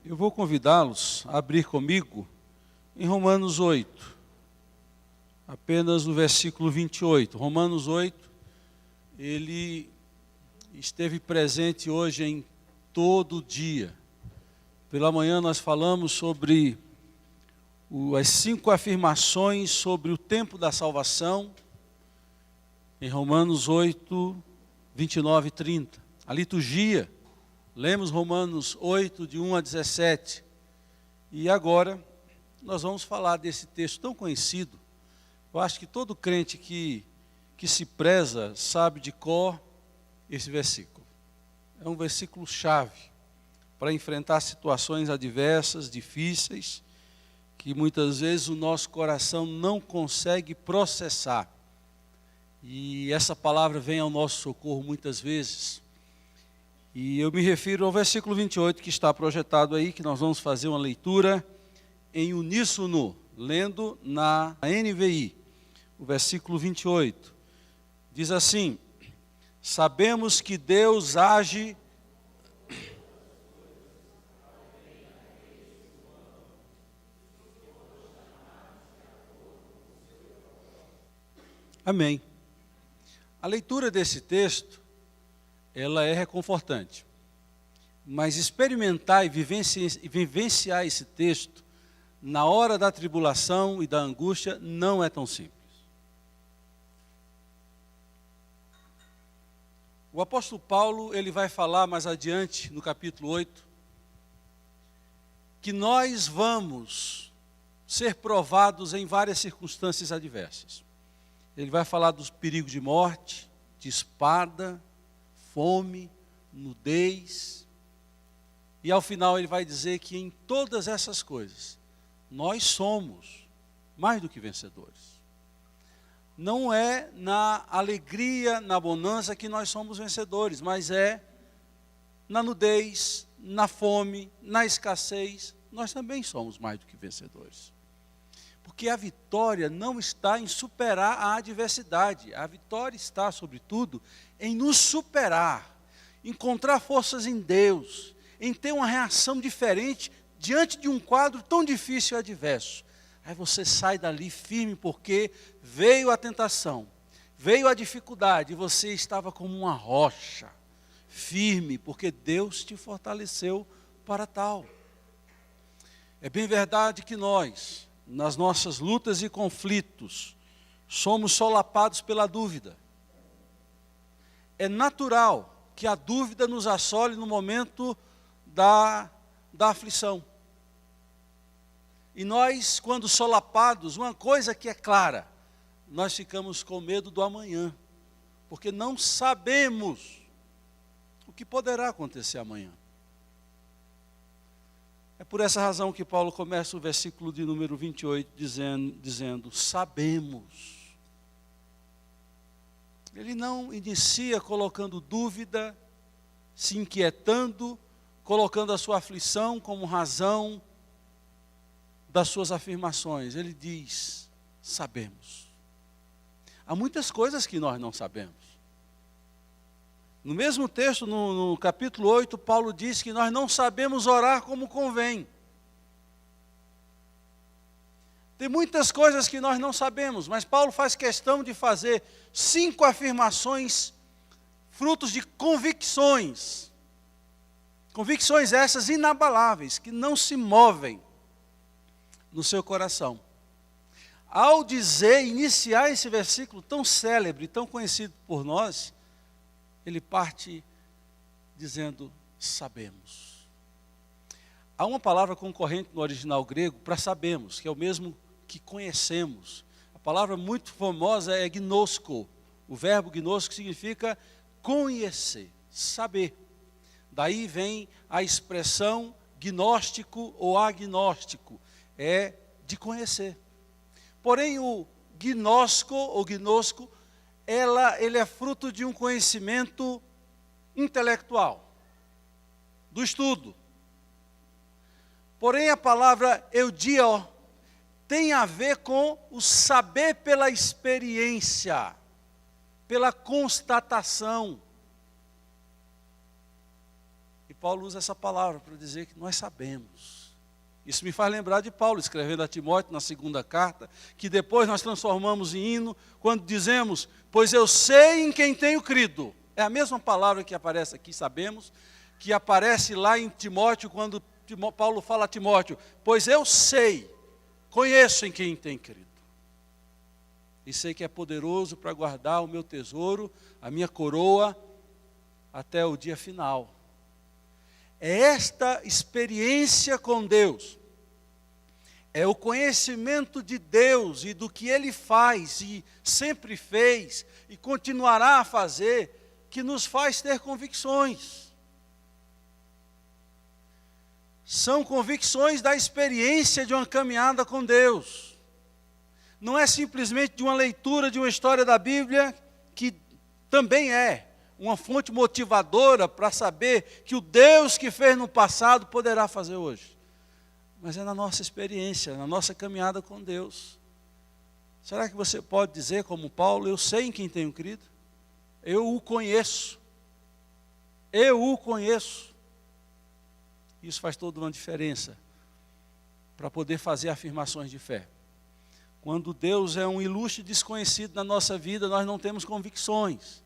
Eu vou convidá-los a abrir comigo em Romanos 8, apenas no versículo 28. Romanos 8, ele esteve presente hoje em todo o dia. Pela manhã nós falamos sobre as 5 afirmações sobre o tempo da salvação, em Romanos 8, 29 e 30. A liturgia, lemos Romanos 8, de 1 a 17. E agora nós vamos falar desse texto tão conhecido. Eu acho que todo crente que se preza sabe de cor esse versículo. É um versículo chave para enfrentar situações adversas, difíceis, que muitas vezes o nosso coração não consegue processar. E essa palavra vem ao nosso socorro muitas vezes. E eu me refiro ao versículo 28 que está projetado aí, que nós vamos fazer uma leitura em uníssono, lendo na NVI. O versículo 28 diz assim: sabemos que Deus age Amém. A leitura desse texto, ela é reconfortante. Mas experimentar e vivenciar esse texto na hora da tribulação e da angústia não é tão simples. O apóstolo Paulo, ele vai falar mais adiante, no capítulo 8, que nós vamos ser provados em várias circunstâncias adversas. Ele vai falar dos perigos de morte, de espada, fome, nudez. E ao final ele vai dizer que em todas essas coisas, nós somos mais do que vencedores. Não é na alegria, na bonança que nós somos vencedores, mas é na nudez, na fome, na escassez, nós também somos mais do que vencedores. Porque a vitória não está em superar a adversidade. A vitória está, sobretudo, em nos superar, encontrar forças em Deus, em ter uma reação diferente diante de um quadro tão difícil e adverso. Aí você sai dali firme porque veio a tentação, veio a dificuldade, e você estava como uma rocha, firme, porque Deus te fortaleceu para tal. É bem verdade que nós, nas nossas lutas e conflitos, somos solapados pela dúvida. É natural que a dúvida nos assole no momento da aflição. E nós, quando solapados, uma coisa que é clara, nós ficamos com medo do amanhã, porque não sabemos o que poderá acontecer amanhã. É por essa razão que Paulo começa o versículo de número 28 dizendo sabemos. Ele não inicia colocando dúvida, se inquietando, colocando a sua aflição como razão das suas afirmações. Ele diz, sabemos. Há muitas coisas que nós não sabemos. No mesmo texto, no capítulo 8, Paulo diz que nós não sabemos orar como convém. Tem muitas coisas que nós não sabemos, mas Paulo faz questão de fazer 5 afirmações, frutos de convicções. Convicções essas inabaláveis, que não se movem no seu coração. Ao iniciar esse versículo tão célebre, tão conhecido por nós, ele parte dizendo, sabemos. Há uma palavra concorrente no original grego para sabemos, que é o mesmo que conhecemos. A palavra muito famosa é gnosko. O verbo gnosko significa conhecer, saber. Daí vem a expressão gnóstico ou agnóstico, é de conhecer. Porém o gnosco ou gnosco, ele é fruto de um conhecimento intelectual, do estudo. Porém a palavra eudio tem a ver com o saber pela experiência, pela constatação. E Paulo usa essa palavra para dizer que nós sabemos. Isso me faz lembrar de Paulo, escrevendo a Timóteo na segunda carta, que depois nós transformamos em hino, quando dizemos, pois eu sei em quem tenho crido. É a mesma palavra que aparece aqui, sabemos, que aparece lá em Timóteo, quando Paulo fala a Timóteo, pois eu sei, conheço em quem tem crido. E sei que é poderoso para guardar o meu tesouro, a minha coroa, até o dia final. É esta experiência com Deus, é o conhecimento de Deus e do que Ele faz e sempre fez e continuará a fazer, que nos faz ter convicções. São convicções da experiência de uma caminhada com Deus. Não é simplesmente de uma leitura de uma história da Bíblia, que também é uma fonte motivadora para saber que o Deus que fez no passado poderá fazer hoje. Mas é na nossa experiência, na nossa caminhada com Deus. Será que você pode dizer, como Paulo, eu sei em quem tenho crido? Eu o conheço. Eu o conheço. Isso faz toda uma diferença para poder fazer afirmações de fé. Quando Deus é um ilustre desconhecido na nossa vida, nós não temos convicções.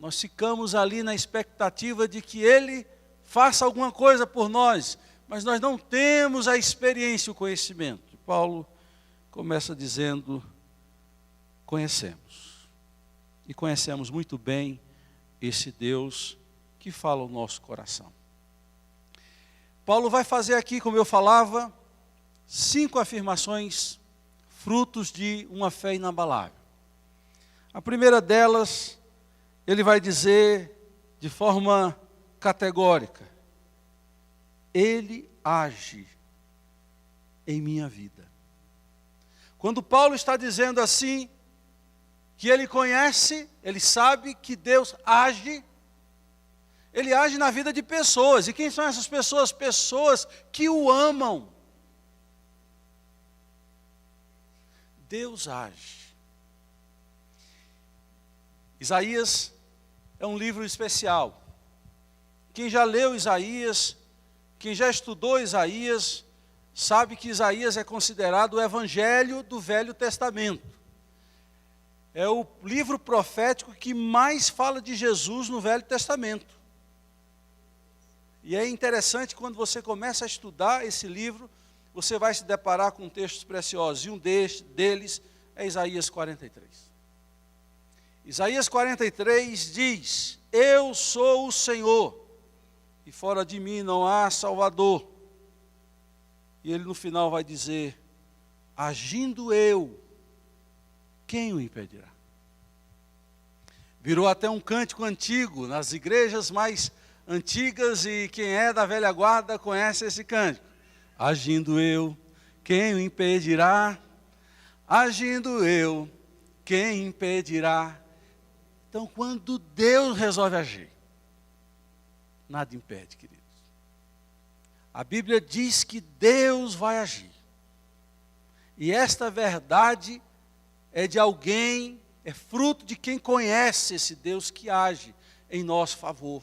Nós ficamos ali na expectativa de que Ele faça alguma coisa por nós, mas nós não temos a experiência e o conhecimento. Paulo começa dizendo, conhecemos. E conhecemos muito bem esse Deus que fala o nosso coração. Paulo vai fazer aqui, como eu falava, 5 afirmações frutos de uma fé inabalável. A primeira delas, ele vai dizer de forma categórica, Ele age em minha vida. Quando Paulo está dizendo assim, que ele conhece, ele sabe que Deus age, ele age na vida de pessoas. E quem são essas pessoas? Pessoas que o amam. Deus age. Isaías é um livro especial. Quem já leu Isaías, quem já estudou Isaías, sabe que Isaías é considerado o evangelho do Velho Testamento. É o livro profético que mais fala de Jesus no Velho Testamento. E é interessante quando você começa a estudar esse livro, você vai se deparar com textos preciosos, e um deles é Isaías 43. Isaías 43 diz, eu sou o Senhor, e fora de mim não há Salvador. E ele no final vai dizer, agindo eu, quem o impedirá? Virou até um cântico antigo, nas igrejas mais antigas, e quem é da velha guarda conhece esse cântico. Agindo eu, quem o impedirá? Agindo eu, quem impedirá? Então, quando Deus resolve agir, nada impede, queridos. A Bíblia diz que Deus vai agir. E esta verdade é de alguém, é fruto de quem conhece esse Deus que age em nosso favor.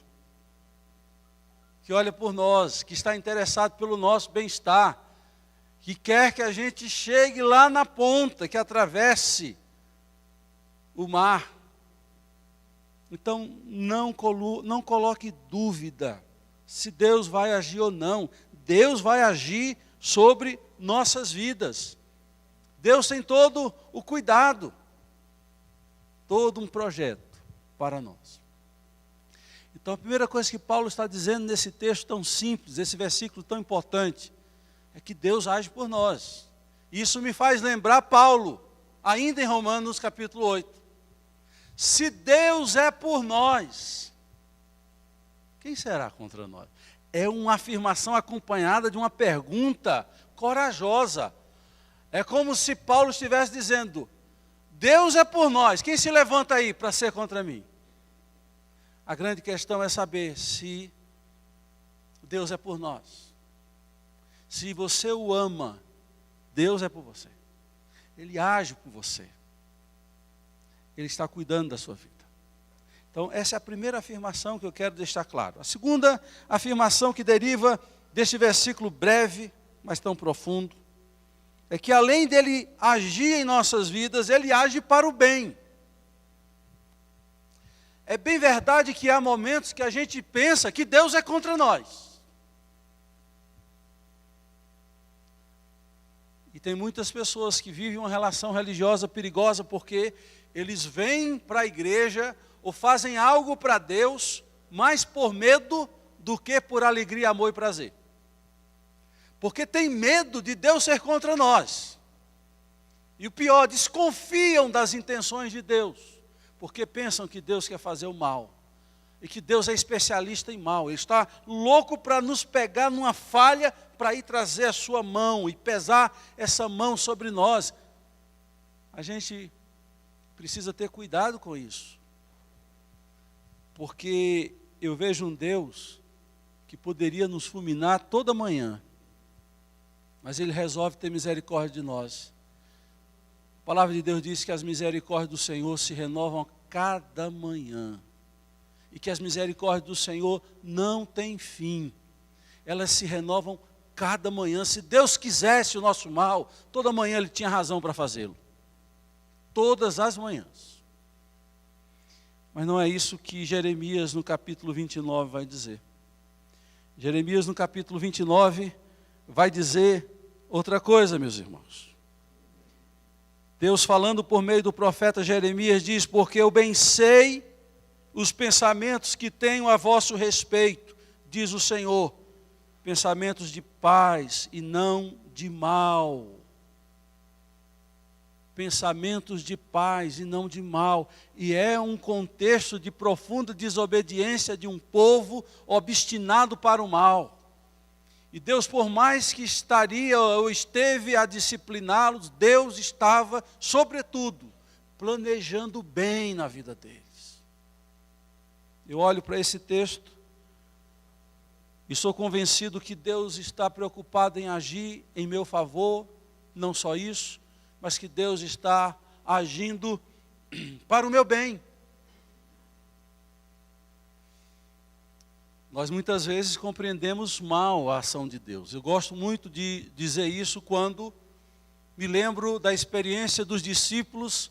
Que olha por nós, que está interessado pelo nosso bem-estar, que quer que a gente chegue lá na ponta, que atravesse o mar. Então, não coloque dúvida se Deus vai agir ou não. Deus vai agir sobre nossas vidas. Deus tem todo o cuidado, todo um projeto para nós. Então, a primeira coisa que Paulo está dizendo nesse texto tão simples, esse versículo tão importante, é que Deus age por nós. Isso me faz lembrar Paulo, ainda em Romanos capítulo 8. Se Deus é por nós, quem será contra nós? É uma afirmação acompanhada de uma pergunta corajosa. É como se Paulo estivesse dizendo, Deus é por nós, quem se levanta aí para ser contra mim? A grande questão é saber se Deus é por nós. Se você o ama, Deus é por você. Ele age por você. Ele está cuidando da sua vida. Então, essa é a primeira afirmação que eu quero deixar claro. A segunda afirmação que deriva deste versículo breve, mas tão profundo, é que além dele agir em nossas vidas, ele age para o bem. É bem verdade que há momentos que a gente pensa que Deus é contra nós. E tem muitas pessoas que vivem uma relação religiosa perigosa porque eles vêm para a igreja ou fazem algo para Deus mais por medo do que por alegria, amor e prazer. Porque tem medo de Deus ser contra nós. E o pior, desconfiam das intenções de Deus, porque pensam que Deus quer fazer o mal. E que Deus é especialista em mal. Ele está louco para nos pegar numa falha, para ir trazer a sua mão e pesar essa mão sobre nós. A gente precisa ter cuidado com isso. Porque eu vejo um Deus que poderia nos fulminar toda manhã, mas Ele resolve ter misericórdia de nós. A palavra de Deus diz que as misericórdias do Senhor se renovam a cada manhã, e que as misericórdias do Senhor não têm fim, elas se renovam cada manhã. Se Deus quisesse o nosso mal, toda manhã Ele tinha razão para fazê-lo, todas as manhãs. Mas não é isso que Jeremias no capítulo 29 vai dizer. Jeremias no capítulo 29 vai dizer outra coisa, meus irmãos. Deus falando por meio do profeta Jeremias diz: porque eu bem sei os pensamentos que tenho a vosso respeito, diz o Senhor, pensamentos de paz e não de mal. Pensamentos de paz e não de mal. E é um contexto de profunda desobediência de um povo obstinado para o mal. E Deus, por mais que estaria ou esteve a discipliná-los, Deus estava, sobretudo, planejando bem na vida deles. Eu olho para esse texto e sou convencido que Deus está preocupado em agir em meu favor, não só isso, mas que Deus está agindo para o meu bem. Nós muitas vezes compreendemos mal a ação de Deus. Eu gosto muito de dizer isso quando me lembro da experiência dos discípulos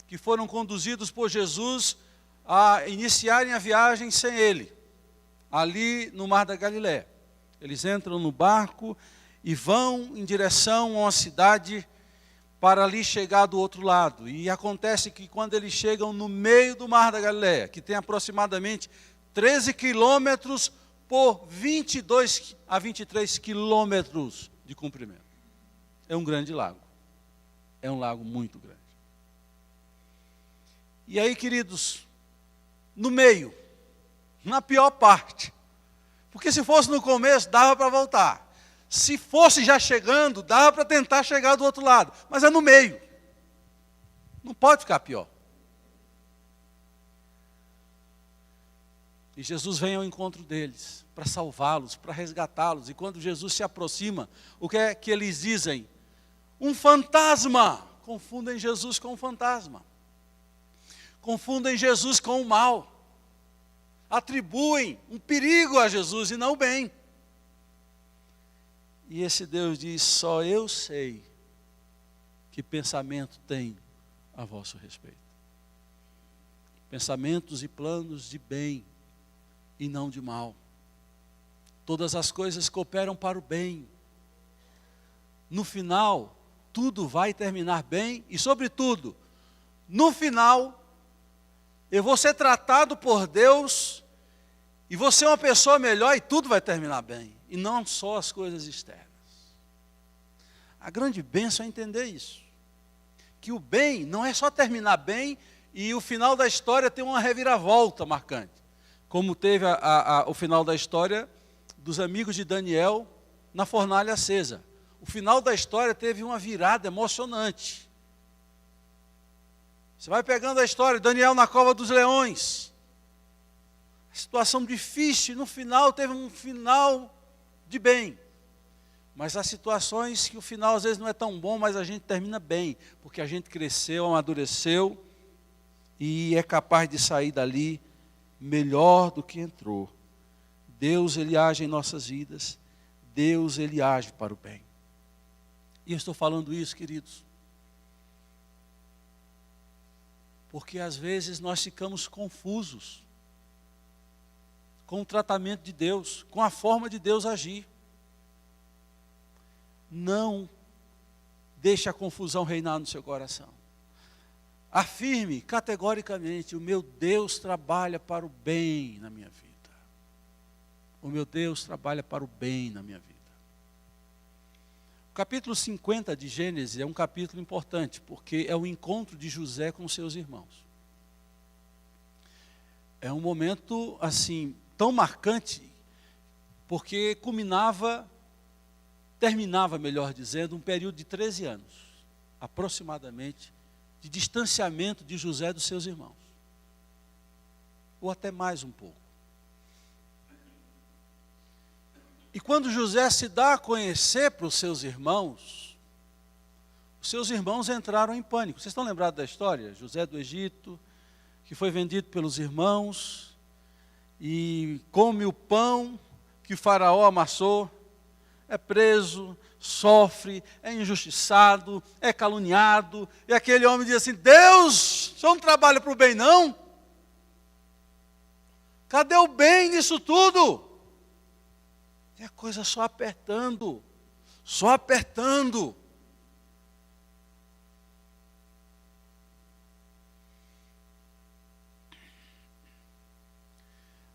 que foram conduzidos por Jesus a iniciarem a viagem sem Ele, ali no Mar da Galileia. Eles entram no barco e vão em direção a uma cidade para ali chegar do outro lado. E acontece que quando eles chegam no meio do Mar da Galileia, que tem aproximadamente 13 quilômetros por 22 a 23 quilômetros de comprimento. É um grande lago. É um lago muito grande. E aí, queridos, no meio, na pior parte, porque se fosse no começo, dava para voltar. Se fosse já chegando, dava para tentar chegar do outro lado. Mas é no meio. Não pode ficar pior. E Jesus vem ao encontro deles, para salvá-los, para resgatá-los. E quando Jesus se aproxima, o que é que eles dizem? Um fantasma. Confundem Jesus com um fantasma. Confundem Jesus com o mal. Atribuem um perigo a Jesus e não o bem. E esse Deus diz: só eu sei que pensamento tenho a vosso respeito. Pensamentos e planos de bem e não de mal. Todas as coisas cooperam para o bem. No final, tudo vai terminar bem e, sobretudo, no final, eu vou ser tratado por Deus e vou ser uma pessoa melhor e tudo vai terminar bem. E não só as coisas externas. A grande bênção é entender isso. Que o bem não é só terminar bem e o final da história tem uma reviravolta marcante. Como teve o final da história dos amigos de Daniel na fornalha acesa. O final da história teve uma virada emocionante. Você vai pegando a história, Daniel na cova dos leões. Situação difícil, no final teve um final de bem. Mas há situações que o final às vezes não é tão bom, mas a gente termina bem, porque a gente cresceu, amadureceu e é capaz de sair dali melhor do que entrou. Deus, Ele age em nossas vidas. Deus, Ele age para o bem. E eu estou falando isso, queridos, porque às vezes nós ficamos confusos com o tratamento de Deus, com a forma de Deus agir. Não deixe a confusão reinar no seu coração. Afirme categoricamente: o meu Deus trabalha para o bem na minha vida. O meu Deus trabalha para o bem na minha vida. O capítulo 50 de Gênesis é um capítulo importante, porque é o encontro de José com seus irmãos. É um momento, assim, tão marcante, porque terminava, melhor dizendo, um período de 13 anos, aproximadamente, de distanciamento de José dos seus irmãos. Ou até mais um pouco. E quando José se dá a conhecer para os seus irmãos entraram em pânico. Vocês estão lembrados da história? José do Egito, que foi vendido pelos irmãos, e come o pão que o faraó amassou, é preso, sofre, é injustiçado, é caluniado, e aquele homem diz assim: Deus, o senhor não trabalha para o bem não? Cadê o bem nisso tudo? E a coisa só apertando, só apertando.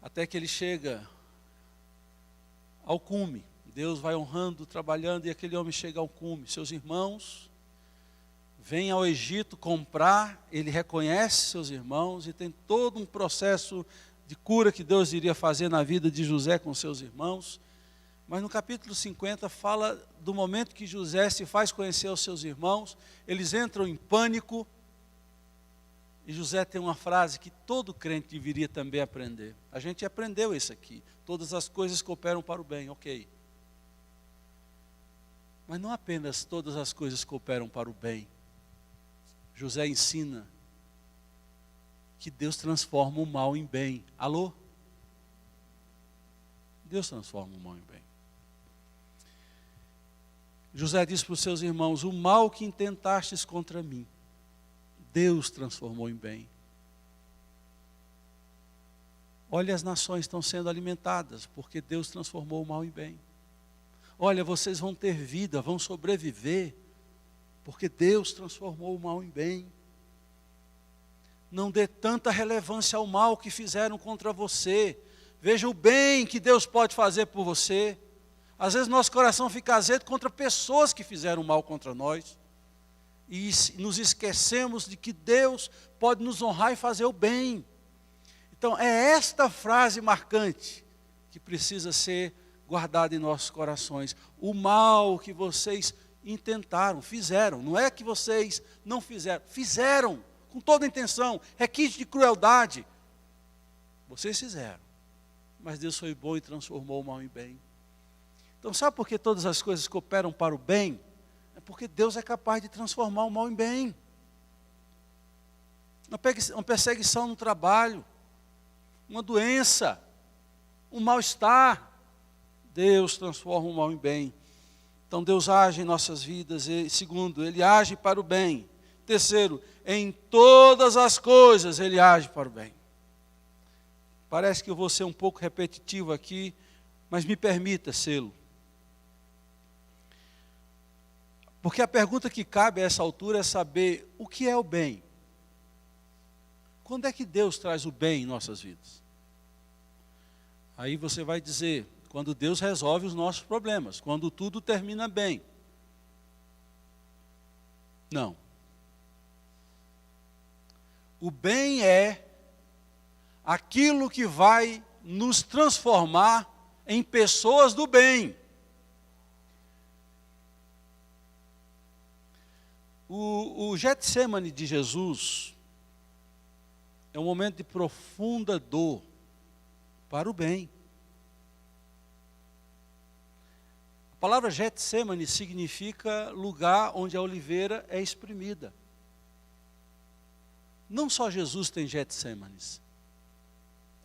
Até que ele chega ao cume. Deus vai honrando, trabalhando, e aquele homem chega ao cume. Seus irmãos vêm ao Egito comprar, ele reconhece seus irmãos e tem todo um processo de cura que Deus iria fazer na vida de José com seus irmãos. Mas no capítulo 50 fala do momento que José se faz conhecer aos seus irmãos, eles entram em pânico, e José tem uma frase que todo crente deveria também aprender. A gente aprendeu isso aqui: todas as coisas cooperam para o bem, ok. Mas não apenas todas as coisas cooperam para o bem. José ensina que Deus transforma o mal em bem. Alô? Deus transforma o mal em bem. José diz para os seus irmãos: o mal que intentastes contra mim, Deus transformou em bem. Olha, as nações estão sendo alimentadas, porque Deus transformou o mal em bem. Olha, vocês vão ter vida, vão sobreviver, porque Deus transformou o mal em bem. Não dê tanta relevância ao mal que fizeram contra você. Veja o bem que Deus pode fazer por você. Às vezes nosso coração fica azedo contra pessoas que fizeram mal contra nós. E nos esquecemos de que Deus pode nos honrar e fazer o bem. Então é esta frase marcante que precisa ser guardada em nossos corações. O mal que vocês intentaram, fizeram. Não é que vocês não fizeram. Fizeram com toda a intenção. Requinte de crueldade. Vocês fizeram. Mas Deus foi bom e transformou o mal em bem. Então sabe por que todas as coisas cooperam para o bem? É porque Deus é capaz de transformar o mal em bem. Uma perseguição no trabalho, uma doença, um mal-estar, Deus transforma o mal em bem. Então Deus age em nossas vidas. E, segundo, Ele age para o bem. Terceiro, em todas as coisas Ele age para o bem. Parece que eu vou ser um pouco repetitivo aqui, mas me permita sê-lo. Porque a pergunta que cabe a essa altura é saber o que é o bem. Quando é que Deus traz o bem em nossas vidas? Aí você vai dizer: quando Deus resolve os nossos problemas, quando tudo termina bem. Não. O bem é aquilo que vai nos transformar em pessoas do bem. O Getsêmani de Jesus é um momento de profunda dor para o bem. A palavra Getsêmani significa lugar onde a oliveira é espremida. Não só Jesus tem Getsêmanis.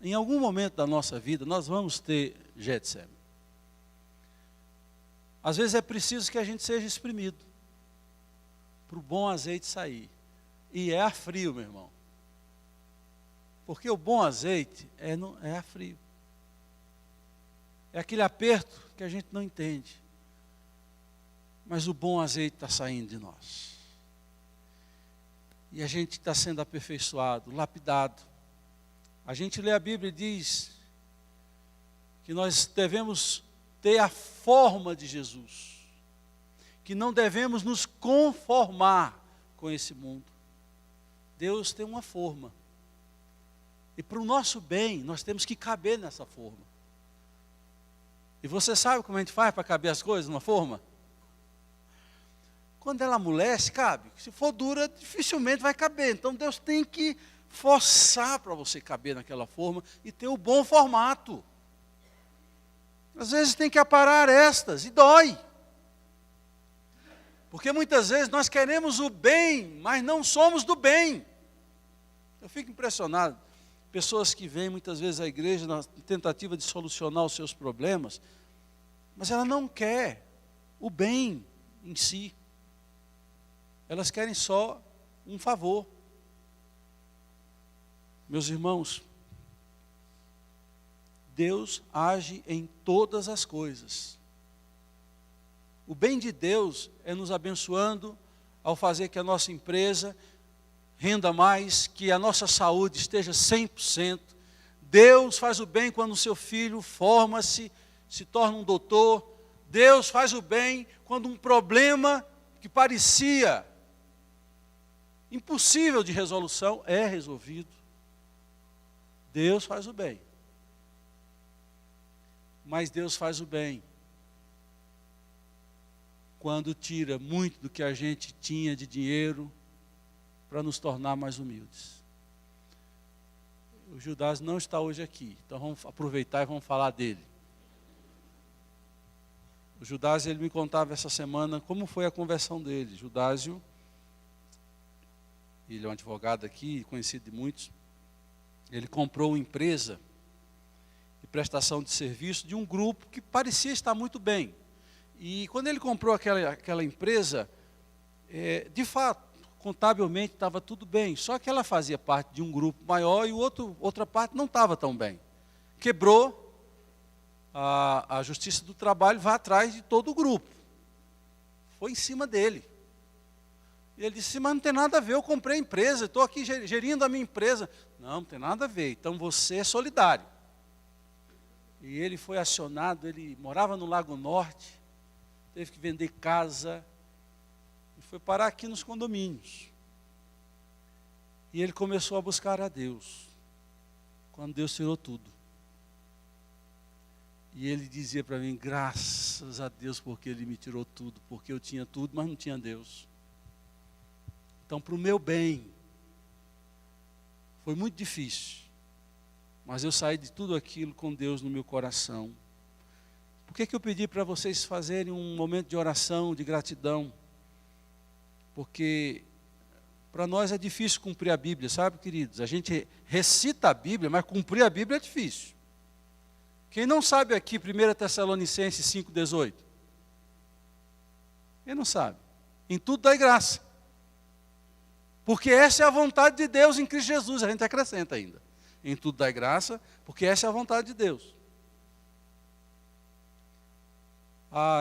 em algum momento da nossa vida, nós vamos ter Getsêmen. Às vezes é preciso que a gente seja espremido, para o bom azeite sair. E é a frio, meu irmão. Porque o bom azeite é a frio. É aquele aperto que a gente não entende. Mas o bom azeite está saindo de nós. E a gente está sendo aperfeiçoado, lapidado. A gente lê a Bíblia e diz que nós devemos ter a forma de Jesus. Que não devemos nos conformar com esse mundo. Deus tem uma forma. E para o nosso bem, nós temos que caber nessa forma. E você sabe como a gente faz para caber as coisas numa forma? Quando ela amolece, cabe. Se for dura, dificilmente vai caber. Então Deus tem que forçar para você caber naquela forma e ter o bom formato. Às vezes tem que aparar estas e dói. Porque muitas vezes nós queremos o bem, mas não somos do bem. Eu fico impressionado. Pessoas que vêm muitas vezes à igreja na tentativa de solucionar os seus problemas, mas ela não quer o bem em si. Elas querem só um favor. Meus irmãos, Deus age em todas as coisas. O bem de Deus é nos abençoando ao fazer que a nossa empresa renda mais, que a nossa saúde esteja 100%. Deus faz o bem quando o seu filho forma-se, se torna um doutor. Deus faz o bem quando um problema que parecia impossível de resolução é resolvido. Deus faz o bem. Mas Deus faz o bem quando tira muito do que a gente tinha de dinheiro para nos tornar mais humildes. O Judas não está hoje aqui, então vamos aproveitar e vamos falar dele. O Judásio, ele me contava essa semana como foi a conversão dele. Judásio, ele é um advogado aqui, conhecido de muitos. Ele comprou uma empresa de prestação de serviço de um grupo que parecia estar muito bem. E quando ele comprou aquela empresa, de fato, contabilmente estava tudo bem. Só que ela fazia parte de um grupo maior e outra parte não estava tão bem. Quebrou. A Justiça do Trabalho vai atrás de todo o grupo. Foi em cima dele. E ele disse, mas não tem nada a ver, eu comprei a empresa, estou aqui gerindo a minha empresa. Não tem nada a ver, então você é solidário. E ele foi acionado, ele morava no Lago Norte, teve que vender casa, e foi parar aqui nos condomínios. E ele começou a buscar a Deus, quando Deus tirou tudo. E ele dizia para mim, graças a Deus porque Ele me tirou tudo, porque eu tinha tudo, mas não tinha Deus. Então, para o meu bem, foi muito difícil, mas eu saí de tudo aquilo com Deus no meu coração. Por que eu pedi para vocês fazerem um momento de oração, de gratidão? Porque para nós é difícil cumprir a Bíblia, sabe, queridos? A gente recita a Bíblia, mas cumprir a Bíblia é difícil. Quem não sabe aqui 1 Tessalonicenses 5,18? Quem não sabe? Em tudo dai graça. Porque essa é a vontade de Deus em Cristo Jesus. A gente acrescenta ainda. Em tudo dai graça, porque essa é a vontade de Deus.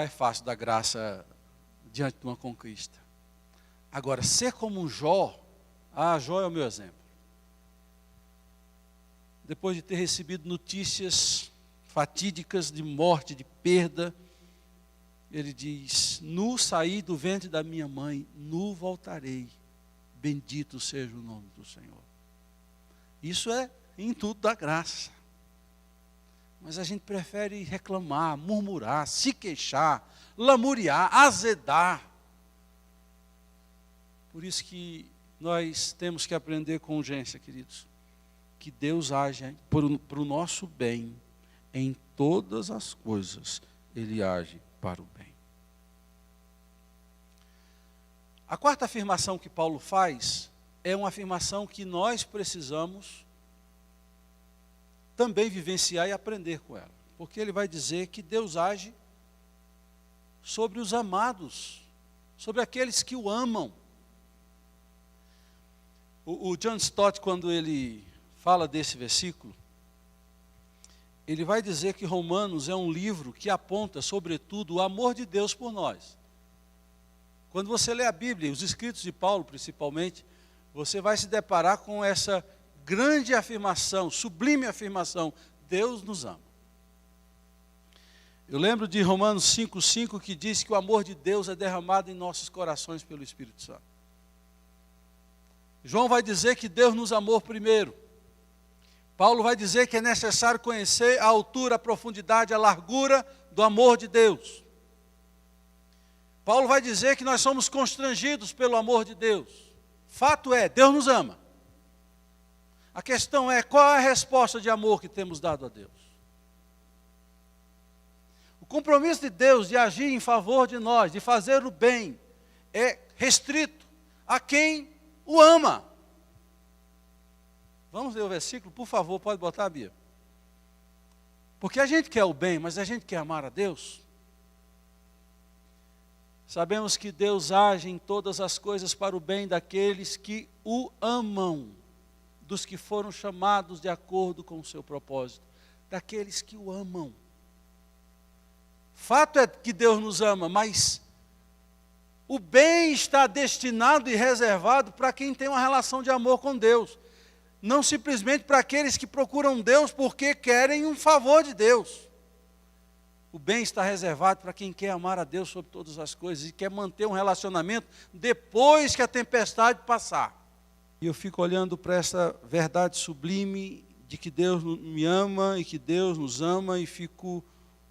É fácil dar graça diante de uma conquista. Agora, ser como um Jó, Jó é o meu exemplo. Depois de ter recebido notícias fatídicas de morte, de perda, ele diz, nu saí do ventre da minha mãe, nu voltarei, bendito seja o nome do Senhor. Isso é em tudo da graça. Mas a gente prefere reclamar, murmurar, se queixar, lamuriar, azedar. Por isso que nós temos que aprender com urgência, queridos, que Deus age para o nosso bem. Em todas as coisas, Ele age para o bem. A quarta afirmação que Paulo faz é uma afirmação que nós precisamos também vivenciar e aprender com ela. Porque ele vai dizer que Deus age sobre os amados, sobre aqueles que o amam. O John Stott, quando ele fala desse versículo, ele vai dizer que Romanos é um livro que aponta, sobretudo, o amor de Deus por nós. Quando você lê a Bíblia, os escritos de Paulo principalmente, você vai se deparar com essa grande afirmação, sublime afirmação: Deus nos ama. Eu lembro de Romanos 5,5, que diz que o amor de Deus é derramado em nossos corações pelo Espírito Santo. João vai dizer que Deus nos amou primeiro. Paulo vai dizer que é necessário conhecer a altura, a profundidade, a largura do amor de Deus. Paulo vai dizer que nós somos constrangidos pelo amor de Deus. Fato é, Deus nos ama. A questão é, qual é a resposta de amor que temos dado a Deus? O compromisso de Deus de agir em favor de nós, de fazer o bem, é restrito a quem o ama. Vamos ler o versículo, por favor, pode botar, Bia. Porque a gente quer o bem, mas a gente quer amar a Deus. Sabemos que Deus age em todas as coisas para o bem daqueles que o amam, dos que foram chamados de acordo com o seu propósito, daqueles que o amam. Fato é que Deus nos ama, mas o bem está destinado e reservado para quem tem uma relação de amor com Deus. Não simplesmente para aqueles que procuram Deus porque querem um favor de Deus. O bem está reservado para quem quer amar a Deus sobre todas as coisas e quer manter um relacionamento depois que a tempestade passar. E eu fico olhando para essa verdade sublime de que Deus me ama e que Deus nos ama, e fico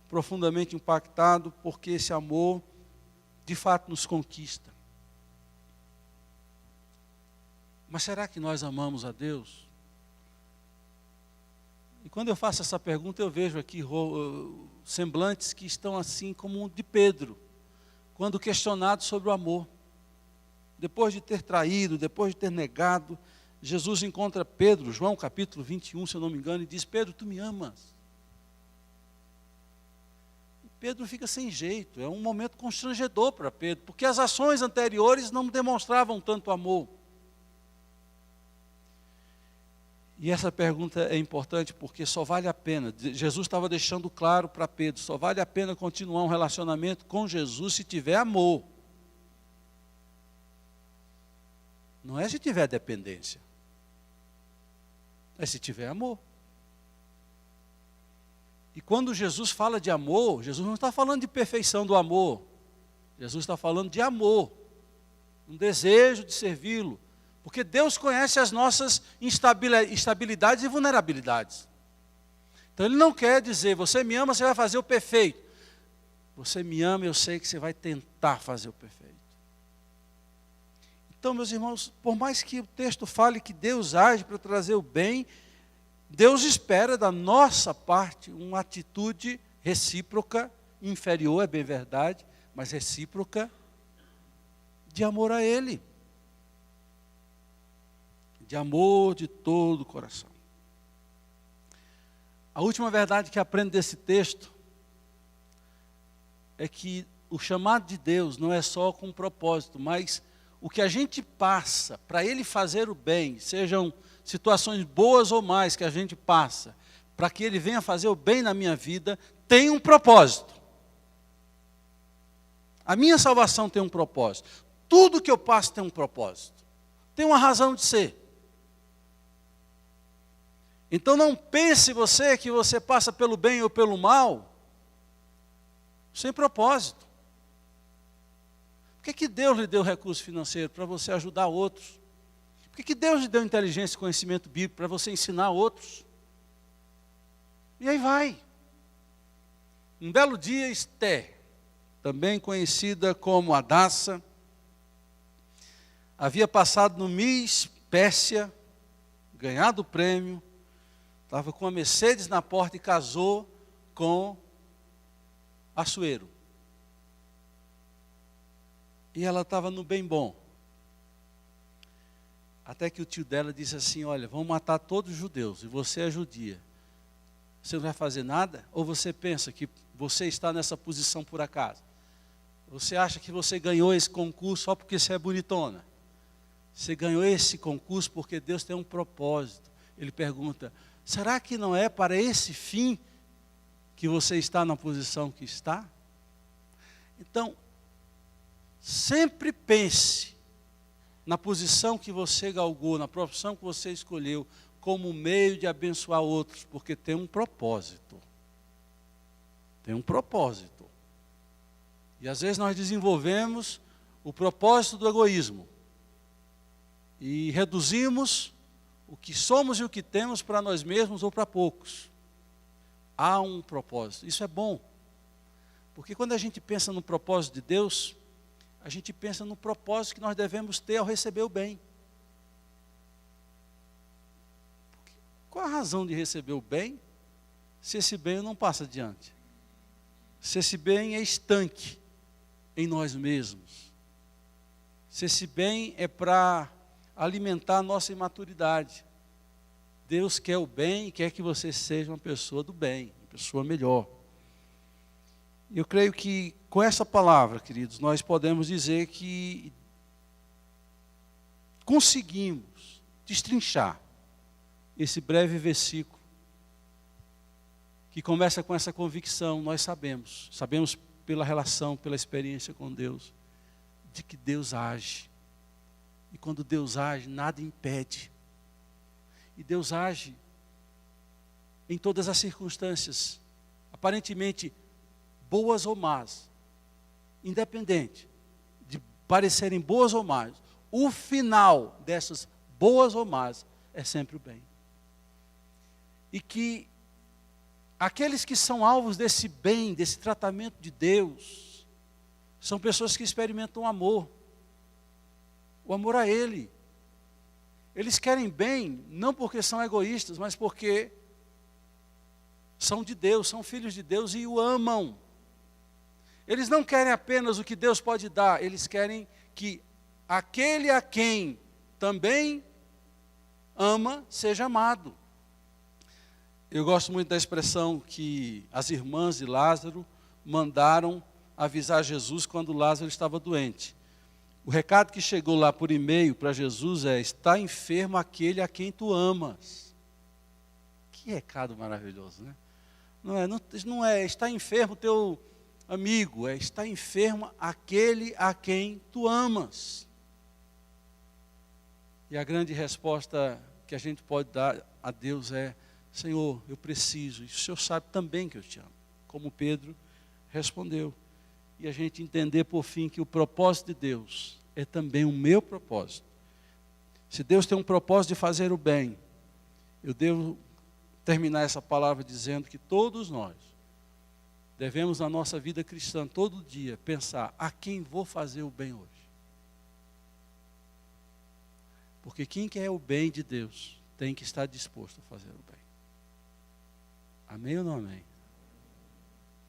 profundamente impactado porque esse amor de fato nos conquista. Mas será que nós amamos a Deus? E quando eu faço essa pergunta, eu vejo aqui semblantes que estão assim como o de Pedro, quando questionado sobre o amor. Depois de ter traído, depois de ter negado, Jesus encontra Pedro, João capítulo 21, se eu não me engano, e diz: Pedro, tu me amas? E Pedro fica sem jeito, é um momento constrangedor para Pedro, porque as ações anteriores não demonstravam tanto amor. E essa pergunta é importante porque só vale a pena, Jesus estava deixando claro para Pedro, só vale a pena continuar um relacionamento com Jesus se tiver amor. Não é se tiver dependência, é se tiver amor. E quando Jesus fala de amor, Jesus não está falando de perfeição do amor, Jesus está falando de amor, um desejo de servi-lo. Porque Deus conhece as nossas instabilidades e vulnerabilidades. Então Ele não quer dizer: você me ama, você vai fazer o perfeito. Você me ama, eu sei que você vai tentar fazer o perfeito. Então, meus irmãos, por mais que o texto fale que Deus age para trazer o bem, Deus espera da nossa parte uma atitude recíproca, inferior, é bem verdade, mas recíproca, de amor a Ele. De amor de todo o coração. A última verdade que aprendo desse texto é que o chamado de Deus não é só com propósito, mas o que a gente passa para Ele fazer o bem, sejam situações boas ou mais que a gente passa, para que Ele venha fazer o bem na minha vida, tem um propósito. A minha salvação tem um propósito. Tudo que eu passo tem um propósito. Tem uma razão de ser. Então não pense você que você passa pelo bem ou pelo mal sem propósito. Por que Deus lhe deu recurso financeiro? Para você ajudar outros. Por que Deus lhe deu inteligência e conhecimento bíblico? Para você ensinar outros. E aí vai. Um belo dia, Esther, também conhecida como Hadassa, havia passado no Miss Pérsia, ganhado o prêmio, estava com a Mercedes na porta e casou com Assuero. E ela estava no bem bom. Até que o tio dela disse assim: olha, vamos matar todos os judeus, e você é judia. você não vai fazer nada? Ou você pensa que você está nessa posição por acaso? Você acha que você ganhou esse concurso só porque você é bonitona? Você ganhou esse concurso porque Deus tem um propósito. Ele pergunta, será que não é para esse fim que você está na posição que está? Então, sempre pense na posição que você galgou, na profissão que você escolheu, como meio de abençoar outros, porque tem um propósito. Tem um propósito. E às vezes nós desenvolvemos o propósito do egoísmo. E reduzimos o que somos e o que temos para nós mesmos ou para poucos. Há um propósito. Isso é bom. Porque quando a gente pensa no propósito de Deus, a gente pensa no propósito que nós devemos ter ao receber o bem. Qual a razão de receber o bem, se esse bem não passa adiante? Se esse bem é estanque em nós mesmos. Se esse bem é para alimentar a nossa imaturidade. Deus quer o bem e quer que você seja uma pessoa do bem, uma pessoa melhor. Eu creio que com essa palavra, queridos, nós podemos dizer que conseguimos destrinchar esse breve versículo que começa com essa convicção. Nós sabemos pela relação, pela experiência com Deus, de que Deus age. E quando Deus age, nada impede. E Deus age em todas as circunstâncias, aparentemente boas ou más, independente de parecerem boas ou más, o final dessas boas ou más é sempre o bem. E que aqueles que são alvos desse bem, desse tratamento de Deus, são pessoas que experimentam o amor a Ele. Eles querem bem, não porque são egoístas, mas porque são de Deus, são filhos de Deus e o amam. Eles não querem apenas o que Deus pode dar, eles querem que aquele a quem também ama seja amado. Eu gosto muito da expressão que as irmãs de Lázaro mandaram avisar Jesus quando Lázaro estava doente. O recado que chegou lá por e-mail para Jesus é: está enfermo aquele a quem tu amas. Que recado maravilhoso, né? Não é está enfermo teu amigo, está enfermo aquele a quem tu amas. E a grande resposta que a gente pode dar a Deus é: Senhor, eu preciso, e o Senhor sabe também que eu te amo, como Pedro respondeu. E a gente entender por fim que o propósito de Deus é também o meu propósito. Se Deus tem um propósito de fazer o bem, eu devo terminar essa palavra dizendo que todos nós devemos na nossa vida cristã, todo dia, pensar: a quem vou fazer o bem hoje? Porque quem quer o bem de Deus tem que estar disposto a fazer o bem. Amém ou não amém?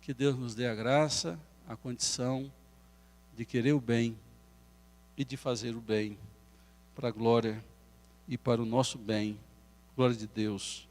Que Deus nos dê a graça, a condição de querer o bem e de fazer o bem para a glória e para o nosso bem. Glória de Deus.